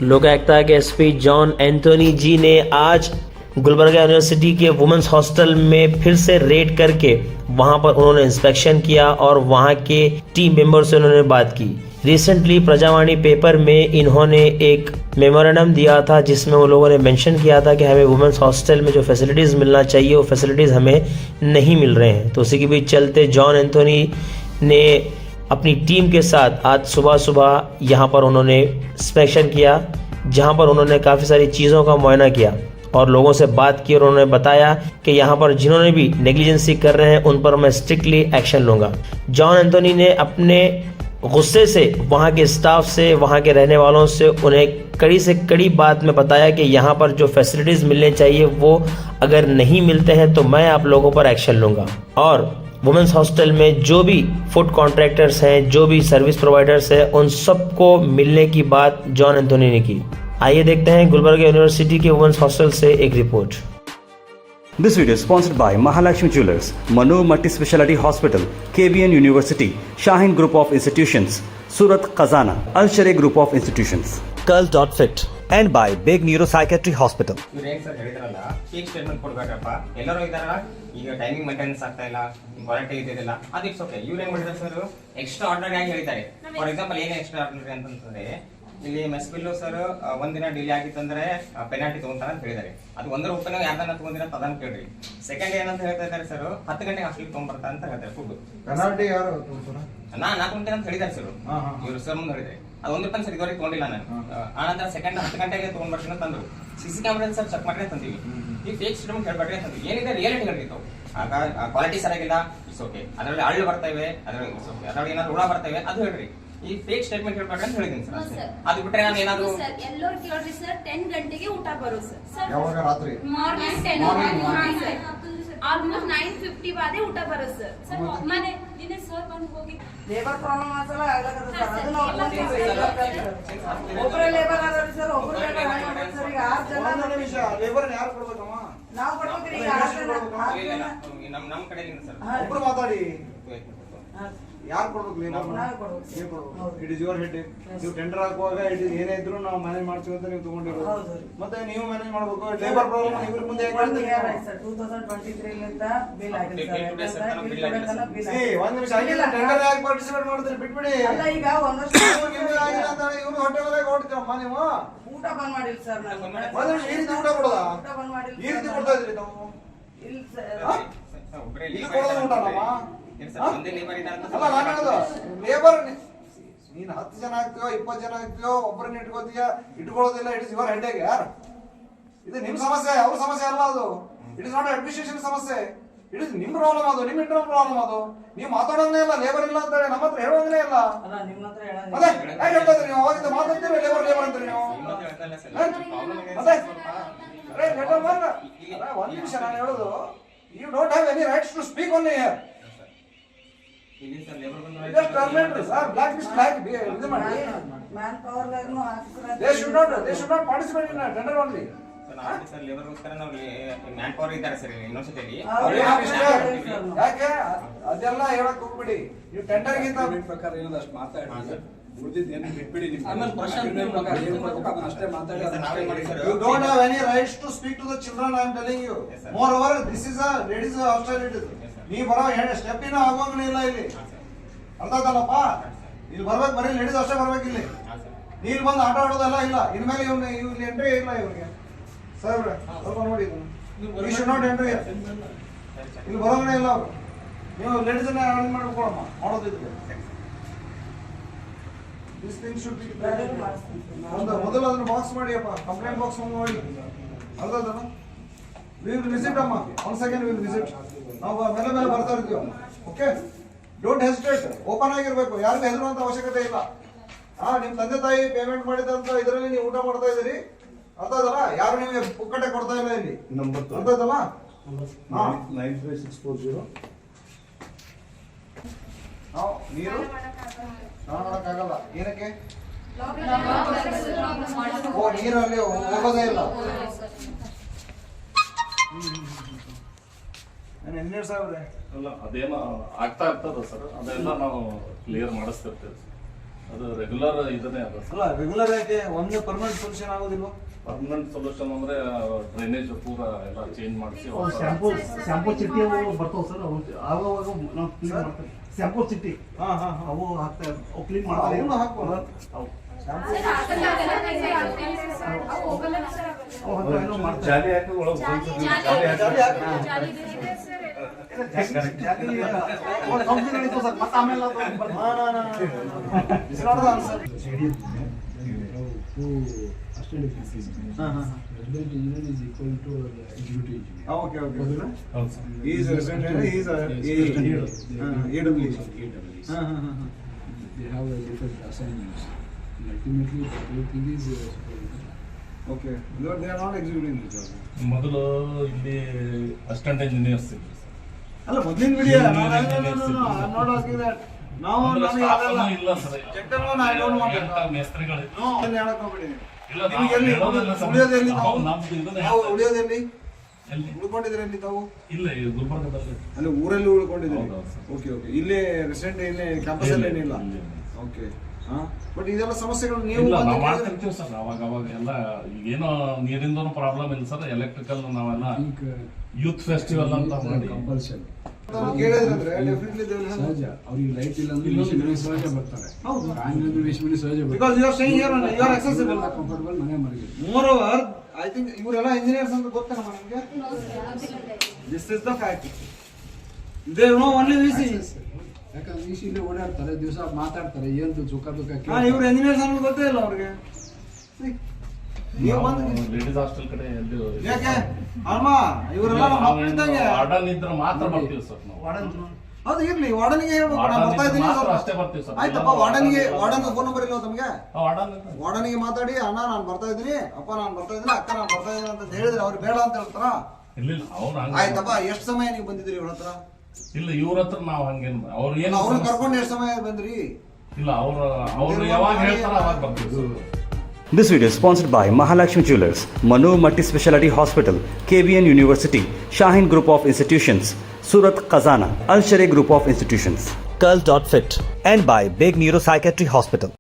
लोकायुक्ता के SP John Anthony जी ने आज गुलबर्गा यूनिवर्सिटी के वुमेन्स हॉस्टल में फिर से रेड करके वहां पर उन्होंने इंस्पेक्शन किया और वहां के टीम मेंबर से उन्होंने बात की। रिसेंटली प्रजावाणी पेपर में इन्होंने एक मेमोरेंडम दिया था जिसमें वो लोगों ने मेंशन किया था कि हमें वुमेन्स हॉस्टल में जो फैसिलिटीज़ मिलना चाहिए वो फैसिलिटीज़ हमें नहीं मिल रहे हैं। तो उसी के बीच चलते जॉन एंथोनी ने अपनी टीम के साथ आज सुबह यहाँ पर उन्होंने इंस्पेक्शन किया, जहाँ पर उन्होंने काफ़ी सारी चीज़ों का मुआयना किया और लोगों से बात की और उन्होंने बताया कि यहाँ पर जिन्होंने भी नेग्लिजेंसी कर रहे हैं उन पर मैं स्ट्रिक्टली एक्शन लूँगा। जॉन एंथोनी ने अपने गुस्से से वहाँ के स्टाफ से, वहाँ के रहने वालों से उन्हें कड़ी से कड़ी बात में बताया कि यहाँ पर जो फैसिलिटीज़ मिलने चाहिए वो अगर नहीं मिलते हैं तो मैं आप लोगों पर एक्शन लूँगा। और वुमेन्स हॉस्टल में जो भी फूड कॉन्ट्रैक्टर्स हैं, जो भी सर्विस प्रोवाइडर्स हैं, उन सबको मिलने की बात जॉन एंथोनी ने की। आइए देखते हैं गुलबर्गा यूनिवर्सिटी के वुमेन्स हॉस्टल से एक report. This video is sponsored by Mahalakshmi Jewelers, Manu Multi Speciality Hospital, KBN University, Shaheen Group of Institutions, Surat Khazana, Al Sharia Group of Institutions, Curl.fit, and by Big Neuropsychiatry Hospital. ಇವ್ರು ಏನು sir ಹೇಳಿದ್ರಲ್ಲ, fake statement ಕೊಡ್ಬೇಕಪ್ಪ, ಎಲ್ಲರೂ ಇದಾರಲ್ಲ, ಈಗ timing maintenance ಆಗ್ತಾ ಇಲ್ಲ, quality ಇದೆಯಲ್ಲ, ಅದು ಇಟ್ಸ್ ಓಕೆ. ಇವ್ರು ಏನು ಮಾಡಿದ್ದಾರೆ ಸರ್, ಎಕ್ಸ್ಟ್ರಾ ಆರ್ಡಿನರಿ ಆಗಿ ಹೇಳಿದ್ದಾರೆ. ಫಾರ್ ಎಕ್ಸಾಂಪಲ್ ಏನು ಎಕ್ಸ್ಟ್ರಾ ಆರ್ಡಿನರಿ ಅಂತಂದ್ರೆ, ಇಲ್ಲಿ ಮೆಸ್ ಬಿಲ್ಲು ಸರ್ ಒಂದಿನ ಡಿಲೇ ಆಗಿತ್ತಂದ್ರೆ ಪೆನಾಲ್ಟಿ ತಗೊಂತಾರ ಅಂತ ಹೇಳಿದ್ದಾರೆ. ಅದು ಒಂದರ ಉಪಯೋಗ ಯಾರ್ದನ್ನ ತಗೊಂಡಿರ ಅದನ್ನ ಕೇಳ್ರಿ. ಸೆಕೆಂಡ್ ಏನಂತ ಹೇಳ್ತಾ ಇದ್ದಾರೆ ಸರ್, 10 ಗಂಟೆಗೆ ಹಾಸ್ಟೆಲ್ ತಗೊಂಡ್ಬರ್ತಾ ಅಂತ ಹೇಳ್ತಾರೆ ಫುಡ್. ಪೆನಾಲ್ಟಿ ಯಾರು ನಾ ತಗೊಂತೀನಿ ಅಂತ ಹೇಳಿದ್ದಾರೆ ಸರ್ ಇವರು ಸರ್ ಮುಂದೆ ಹೇಳಿದ್ರೆ. ಅದು 1 ರೂಪಾಯಿ ಸರ್ ಇದುವರೆಗೆ ತಗೊಂಡಿಲ್ಲ ನಾನು. ಆನಂತರ ಸೆಕೆಂಡ್ 10 ಗಂಟೆಗೆ ತಗೊಂಡ್ಬರ್ತೀನಿ ಅಂತ ತಂದ್ರು. ಸಿಸಿ ಕ್ಯಾಮ್ರಾ ಸರ್ ಚೆಕ್ ಮಾಡ್ರಿ ತಂದಿವಿ. ಈ ಫೇಕ್ ಸ್ಟೇಟ್ಮೆಂಟ್ ಹೇಳ್ಬೇಡ್ರಿ ಅಂತ ಏನಿದೆ ರಿಯಾಲಿಟಿ ಹೇಳ್ತಿತ್ತು. ಆಗ ಕ್ವಾಲಿಟಿ ಸರಿಯಾಗಿಲ್ಲ, ಇಟ್ಸ್ ಓಕೆ. ಅದರಲ್ಲಿ ಹಳ್ಳು ಬರ್ತಾ ಇವೆ, ಅದರಲ್ಲಿ ಇಟ್ಸ್ ಓಕೆ. ಅದರಲ್ಲಿ ಏನಾದ್ರು ಹುಳ ಬರ್ತಾ ಇವೆ ಅದು ಹೇಳ್ರಿ. ಈ ಫೇಕ್ ಸ್ಟೇಟ್ಮೆಂಟ್ ಹೇಳ್ಬೇಡ್ರಿ ಅಂತ ಹೇಳಿದೀನಿ ಸರ್. ಅದು ಬಿಟ್ರೆ ನಾನು ಏನಾದ್ರು ಎಲ್ಲರೂ ಕೇಳ್ರಿ ಸರ್, 10 ಗಂಟೆಗೆ ಊಟ ಬರೋ ಸರ್. ಯಾವಾಗ ರಾತ್ರಿ ಮಾರ್ನಿಂಗ್ 10 ಸರ್, ಆಲ್ಮೋಸ್ಟ್ 9:50 ಬಾದೆ ಊಟ ಬರೋ ಸರ್. ಮನೆ ದಿನ ಸರ್ ಬಂದು ಹೋಗಿ ಲೇಬರ್ ಪ್ರಾಬ್ಲಮ್ ಆಸಲ ಆಗಲಕದ ಸರ್. ಅದನ್ನ ಒಬ್ಬರೇ ಲೇಬರ್ ಆದ್ರಿ ಸರ್, ಒಬ್ಬರು ಲೇಬರ್ ಆದ್ರಿ ಸರ್. ಈಗ 6 ಜನ ಲೇಬರ್ ಯಾರು ಕೊಡ್ಬೇಕಮ್ಮ? ನಾವು ಕೊಡ್ಬೇಕ್ರಿ. ಈಗ 6 ಜನ ನಮ್ಮ ಕಡೆಯಿಂದ ಸರ್ ಒಬ್ರು ಮಾತಾಡಿ. ಯಾರು ಕೊಡ್ಬೇಕು? It is your head. ನೀವು ಟೆಂಡರ್ ಹಾಕುವಾಗ ಏನೇ ಇದ್ರು ನಾವು ಮ್ಯಾನೇಜ್ ಮಾಡ್ತೀವಿ ಅಂತ ನೀವು ತಗೊಂಡಿರೋದು. ಮತ್ತೆ ನೀವು ಮ್ಯಾನೇಜ್ ಮಾಡ್ಬೇಕು. ಲೇಬರ್ ಪ್ರಾಬ್ಲಮ್ ಇವ್ರ ಮುಂದೆ ಹೇಗೆ ಮಾಡ್ತೀರಿ ಸರ್? 2023 ಲಿಂದ ಬಿಲ್ ಆಗಿದೆ ಸರ್. ಒಂದ್ ನಿಮಿಷ ಆಗಿಲ್ಲ, ಟೆಂಡರ್ ಯಾಕೆ ಪಾರ್ಟಿಸಿಪೇಟ್ ಮಾಡ್ತೀರಿ? ಬಿಟ್ಬಿಡಿ. ಅಲ್ಲ, ಈಗ ಒಂದಷ್ಟು ಆಗಿಲ್ಲ ಅಂತ ಇವ್ರು ಹೊಟ್ಟೆ ಒಳಗೆ ಹೊಡ್ತೀರಮ್ಮ ನೀವು. ಊಟ ಬಂದ್ ಮಾಡಿಲ್ಲ ಸರ್. ನಾನು ಒಂದ್ ನಿಮಿಷ ಈ ರೀತಿ ಊಟ ಕೊಡೋದಾ? ಊಟ ಬಂದ್ ಮಾಡಿಲ್ಲ. ಈ ರೀತಿ ಕೊಡ್ತಾ ಇದ್ರಿ ನಾವು? ಇಲ್ಲ ಸರ್, ಇಲ್ಲಿ ಕೊಡೋದು ಊಟನಮ್ಮ? ಒಂದೇ ಲೇಬರ್ ಇದ್ದಾರೆ ಅಂತ ಅಲ್ಲ, ನಾನು ಹೇಳೋದು ಲೇಬರ್ ನೀನ್ 10 ಜನ ಆಗ್ತೀಯೋ 20 ಜನ ಆಗ್ತೀಯೋ ಒಬ್ಬರನ್ನ ಇಟ್ಕೋತೀಯ, ಇಟ್ಕೊಳ್ಳೋದಿಲ್ಲ. It is your head. ಯಾರು ಇದು ನಿಮ್ ಸಮಸ್ಯೆ, ಅವ್ರ ಸಮಸ್ಯೆ ಅಲ್ಲ. ಅದು ಇಟ್ ಇಸ್ ನಾಟ್ ಅಡ್ಮಿನಿಸ್ಟ್ರೇಷನ್ ಸಮಸ್ಯೆ. ಇಟ್ ಇಸ್ ನಿಮ್ ಪ್ರಾಬ್ಲಮ್. ಅದು ನಿಮ್ ಇಂಟರ್ನಲ್ ಪ್ರಾಬ್ಲಮ್. ಅದು ನೀವು ಮಾತಾಡೋದೇ ಇಲ್ಲ, ಲೇಬರ್ ಇಲ್ಲ ಅಂತ ಹೇಳಿ ನಮ್ಮ ಹತ್ರ ಹೇಳೋದೇ ಇಲ್ಲ. ಅಲ್ಲ ನಿಮ್ಮ ಹತ್ರ ಅದೇ ಹೇಗೆ ಹೇಳ್ತಾ ಇದ್ರಿ ನೀವು? ಅವಾಗಿಂದ ಮಾತಾಡ್ತೀರಿ ಲೇಬರ್ ಅಂತೀರಿ ನೀವು. ಅದೇ ಲೆಟರ್ ಮಾರ್ಗ. ಒಂದ್ ನಿಮಿಷ ನಾನು ಹೇಳೋದು, you don't have any rights to speak only here. Just terminate, sir. Blacklist, ಇದು ಮಾಡಿ. ಮ್ಯಾನ್ ಪವರ್ ಲಾಗ್ನು ಹಾಕ್ತಾರೆ. They should not participate in a tender only. Sir ಲೇಬರ್ಗೋಸ್ಕರ ನಾವು ಮ್ಯಾನ್ ಪವರ್ ಇದ್ದಾರೆ ಸರ್ ಯೂನಿವರ್ಸಿಟಿಯಲ್ಲಿ. ಯಾಕೆ ಅದೆಲ್ಲ ಹೇಳಕ್ ಹೋಗ್ಬಿಡಿ. ನೀವು ಟೆಂಡರ್ ಗಿಂತ ಪ್ರಕಾರ ಏನದು ಅಷ್ಟು ಮಾತಾಡಿ ಉಳಿದಿದ್ದೇನು ಬಿಟ್ಬಿಡಿ. ಅಷ್ಟೇ ಮಾತಾಡಿ. You don't have any rights to speak to the children. I am telling you. Moreover, this is a ladies hostel. It is. ನೀವು ಬರೋ ಸ್ಟೆಪ್ಪಿನ ಆಗೋಂಗನೇ ಇಲ್ಲ ಇಲ್ಲಿ. ಅರ್ಥ ಆಯ್ತಲ್ಲಪ್ಪ? ಇಲ್ಲಿ ಬರ್ಬೇಕು, ಬರೀ ಲೇಡೀಸ್ ಅಷ್ಟೇ ಬರ್ಬೇಕು ಇಲ್ಲಿ. ನೀರು ಬಂದು ಆಟ ಆಡೋದೆಲ್ಲ ಇಲ್ಲ. ಇನ್ಮೇಲೆ ಇಲ್ಲಿ ಎಂಟ್ರಿ ಇಲ್ಲ ಇವ್ರಿಗೆ. ಸರ್ ಸ್ವಲ್ಪ ನೋಡಿ, ಯು ಶುಡ್ ನಾಟ್ ಎಂಟ್ರಿ. ಇಲ್ಲಿ ಬರೋಂಗನೇ ಇಲ್ಲ ಅವರು. ನೀವು ಲೇಡೀಸ್ ಅನ್ನ ಅರೇಂಜ್ ಮಾಡ್ಕೊಳಮ್ಮ ಮಾಡೋದಿದ್ರೆ. ದಿಸ್ ಥಿಂಗ್ ಶುಡ್ ಬಿ ಮೊದಲು ಅದನ್ನ ಬಾಕ್ಸ್ ಮಾಡಿಯಪ್ಪ, ಕಂಪ್ಲೇಂಟ್ ಬಾಕ್ಸ್ ಮಾಡಿ. ಅರ್ಥ ಆಯ್ತಲ್ಲ? ವಿ ವಿಲ್ ವಿಸಿಟ್ ಅಮ್ಮ. Once again we will visit. ನಾವು ಮೇಲೆ ಬರ್ತಾ ಇರ್ತೀವಿ. Okay, don't hesitate. ಓಪನ್ ಆಗಿರ್ಬೇಕು, ಯಾರಿಗೂ ಹೆದರುವಂತ ಅವಶ್ಯಕತೆ ಇಲ್ಲ. ನಿಮ್ ತಂದೆ ತಾಯಿ ಪೇಮೆಂಟ್ ಮಾಡಿದಂತ ಇದರಲ್ಲಿ ನೀವು ಊಟ ಮಾಡ್ತಾ ಇದೀರಿ. ಅರ್ಥ ಆಯ್ತಲ್ಲ? ಯಾರು ನಿಮಗೆ ಪುಕ್ಕಟೆ ಕೊಡ್ತಾ ಇಲ್ಲ ಇಲ್ಲಿ. ಅರ್ಥ ಆಯ್ತಲ್ಲ? 93640. ನೀರು ಸ್ನಾನ ಮಾಡಕ್ಕಾಗಲ್ಲ. ಏನಕ್ಕೆ? ಓ, ನೀರಲ್ಲಿ ಹೋಗೋದೇ ಇಲ್ಲ. ಎಂಜಿನಿಯರ್ ಸಾಹೇಬ್ರೆ, ಅಲ್ಲ ಅದೇನೋ ಆಗ್ತಾ ಇರ್ತದ ಸರ್, ಅದೆಲ್ಲ ನಾವು ಕ್ಲಿಯರ್ ಮಾಡಿಸ್ತಿರ್ತೇವೆ. ಅದು ರೆಗ್ಯುಲರ್ ಇದನ್ನೇ ಅದ ಅಲ್ಲ ರೆಗ್ಯುಲರ್ ಯಾಕೆ ಒಂದೇ ಪರ್ಮನೆಂಟ್ ಸೊಲ್ಯೂಷನ್ ಆಗೋದಿಲ್ವಾ? ಪರ್ಮನೆಂಟ್ ಸೊಲ್ಯೂಷನ್ ಅಂದ್ರೆ ಡ್ರೈನೇಜ್ ಪೂರ ಎಲ್ಲ ಚೇಂಜ್ ಮಾಡಿಸಿ ಶಾಂಪೂ ಚಿಟ್ಟಿ ಅವು ಬರ್ತಾವ ಸರ್, ಅವು ಆವಾಗ ನಾವು ಕ್ಲೀನ್ ಮಾಡ್ತೇವೆ. ಶಾಂಪೂ ಚಿಟ್ಟಿ ಹಾ ಹಾ ಹಾ. ಅವು ಹಾಕ್ತಾರೆ, ಅವು ಕ್ಲೀನ್ ಮಾಡ್ತಾರೆ. ಅವನ್ನ ಹಾಕ್ಬೋದು. ಅವು ಸರ್ ಆಗಲ್ಲ ಅವು ಹೋಗಲ್ಲ ಸರ್ ಅವು ಹತ್ರ ಏನೋ ಮಾಡ್ತಾರೆ. ಜಾಲಿ ಹಾಕಿ ಒಳಗೆ ಜಾಲಿ ಇದೆ ಸರ್. ಕಂಪ್ನಿ ನಡೀತು ಸರ್, ಮತ್ತೆ ಆಮೇಲೆ ಅದು ಬರ್ತದೆ. It's not the answer. Okay, okay. ಹೌದು sir. He is a resident and he is a AWE. They have a different assignments. And ultimately, the whole thing is Okay. They are not executing the job. ಮೊದಲು ಇಲ್ಲಿ assistant engineers ಇದ್ರು sir. ಅಲ್ಲ ಮೊದಲಿನ video Engineer not asking that ನಾವು ಅಂದ್ರೆ ನನಗೆ staff ಅದೆಲ್ಲ ಎಲ್ಲ ಇಲ್ಲ ಸರ್. ಚೆಕ್ಕನ್ನು ಐ ಡೋಂಟ್ ವಾಂಟ್ ಎಂತ ಮೇಸ್ತ್ರಿಗಳು ನೋ ಅದನ್ನ ಹೇಳಕ್ ಹೋಗ್ಬೇಡಿ. ಇಲ್ಲ, ನಿಮಗೆ ಎಲ್ಲಿ ಹೇಳೋದಿಲ್ಲ ಸರ್. ಉಳಿಯೋದೆಲ್ಲಿ ನಾವು ನಾವು ನಮ್ದು ಇದನ್ನೇ ನಾವು ಹೇಳ್ತಾ ಉಳಿಯೋದೆಲ್ಲಿ ಎಲ್ಲಿ? ಉಳ್ಕೊಂಡಿದ್ರೆ ಎಲ್ಲಿ ತಾವು ಇಲ್ಲ ಈ ಗುಲ್ಬರ್ಗದಲ್ಲಿ ಅಲ್ಲಿ ಊರಲ್ಲಿ ಉಳ್ಕೊಂಡಿದ್ದೀರಿ? ಹೌದು ಸರ್. Okay okay. ಇಲ್ಲೇ ರೆಸಿಡೆಂಟ್ ಇಲ್ಲಿ ಕ್ಯಾಂಪಸ್ ಅಲ್ಲಿ ಏನಿಲ್ಲ? ಓಕೆ. ಹಾ ಬಟ್ ಇದೆಲ್ಲ ಸಮಸ್ಯೆಗಳು ನೀವು ಇಲ್ಲ ಬಂದು ನಾವು ಕೇಳಿದ್ರೆ- ಮಾಡ್ತಿರ್ತೀವಿ ಸರ್. ಅವಾಗ ಅವಾಗ ಎಲ್ಲ ಈಗೇನೋ ನೀರಿಂದನೂ ಪ್ರಾಬ್ಲಮ್ ಇಲ್ಲ ಸರ್. ಎಲೆಕ್ಟ್ರಿಕಲ್ ನಾವೆಲ್ಲ ಯೂತ್ ಫೆಸ್ಟಿವಲ್ ಅಂತ ಮಾಡಿ compulsion. ತಾವು ಕೇಳಿದ್ರಂದ್ರೆ ಡೆಫಿನೆಟ್ಲಿ ದೇ ವಿಲ್ ಹೆಲ್ಪ್. ಸಹಜ ಅವ್ರಿಗೆ ಲೈಟ್ ಇಲ್ಲ ಅಂದ್ರೆ ವೇಷ ಸಹಜ ಬರ್ತಾರೆ. ಹೌದು. ಫ್ಯಾನ್ ಅಂದ್ರೆ ವೇಷ ಸಹಜ because you are staying here and you are accessible. Comfortable ಮನೆ ಮರಿಗೆ. ಮೋರ್ ಓವರ್ ಐ ಥಿಂಕ್ ಇವರೆಲ್ಲ ಇಂಜಿನಿಯರ್ಸ್ ಅಂತ ಗೊತ್ತೇನಮ್ಮ ನಿಮಗೆ? This is the fact. They know only VC. ಯಾಕಂದ್ರೆ ಈ ಇಲ್ಲಿ ಓಡಾಡ್ತಾರೆ, ದಿವಸ ಮಾತಾಡ್ತಾರೆ, ಏನು ಸುಖ ದುಃಖ ಇವ್ರು ಇಂಜಿನಿಯರ್ಸ್ ಅನ್ನೋದು ಗೊತ್ತೇ ಇಲ್ಲ ಅವ್ರಿಗೆ. ನೀವು ಬಂದು ಲೇಡೀಸ್ ಹಾಸ್ಟೆಲ್ ಕಡೆ ಎಲ್ಲಿ ಯಾಕೆ ಅಮ್ಮ ಇವರೆಲ್ಲ ನಮ್ಮ ಮಕ್ಕಳು ಇದ್ದಂಗೆ. ವಾರ್ಡನ್ ಇದ್ರೆ ಮಾತ್ರ ಬರ್ತೀವಿ ಸರ್ ನಾವು. ಅದು ಇರ್ಲಿ, ವಾರ್ಡನ್ಗೆ ಹೇಳ್ಬೇಕು ನಾನು ಬರ್ತಾ ಇದ್ದೀನಿ ಮಾತ್ರ ಸ್ವಲ್ಪ. ಅಷ್ಟೇ ಬರ್ತೀವಿ ಸರ್. ಆಯ್ತಪ್ಪ, ವಾರ್ಡನ್ ಫೋನ್ ನಂಬರ್ ಇಲ್ಲ ತಮಗೆ? ವಾರ್ಡನ್ ವಾರ್ಡನ್ಗೆ ಮಾತಾಡಿ, ಅಣ್ಣ ನಾನು ಬರ್ತಾ ಇದ್ದೀನಿ, ಅಪ್ಪ ನಾನು ಬರ್ತಾ ಇದ್ದೀನಿ, ಅಕ್ಕ ನಾನು ಬರ್ತಾ ಇದ್ದೀನಿ ಅಂತ ಹೇಳಿದ್ರೆ ಅವ್ರು ಬೇಡ ಅಂತ ಹೇಳ್ತಾರ? ಇರ್ಲಿಲ್ಲ ಅವ್ರು ಹಂಗ. ಆಯ್ತಪ್ಪ, ಎಷ್ಟು ಸಮಯ ನೀವು ಬಂದಿದ್ರಿ ಇವ್ರ ಹತ್ರ? ಇಲ್ಲ ಇವ್ರ ಹತ್ರ ನಾವು ಹಂಗೇನ್ ಅವ್ರು ಏನು ಅವ್ರನ್ನ ಕರ್ಕೊಂಡು ಎಷ್ಟು ಸಮಯ ಬಂದ್ರಿ? ಇಲ್ಲ ಅವ್ರು ಯಾವಾಗ ಹೇಳ್ತಾರ ಅವಾಗ ಬರ್ತೀವಿ. This video is sponsored by Mahalakshmi Jewelers, Manu Multi-Speciality Hospital, KBN University, Shahin Group of Institutions, Surat Khazana, Al Sharia Group of Institutions, Curl.fit, and by Big Neuropsychiatry Hospital.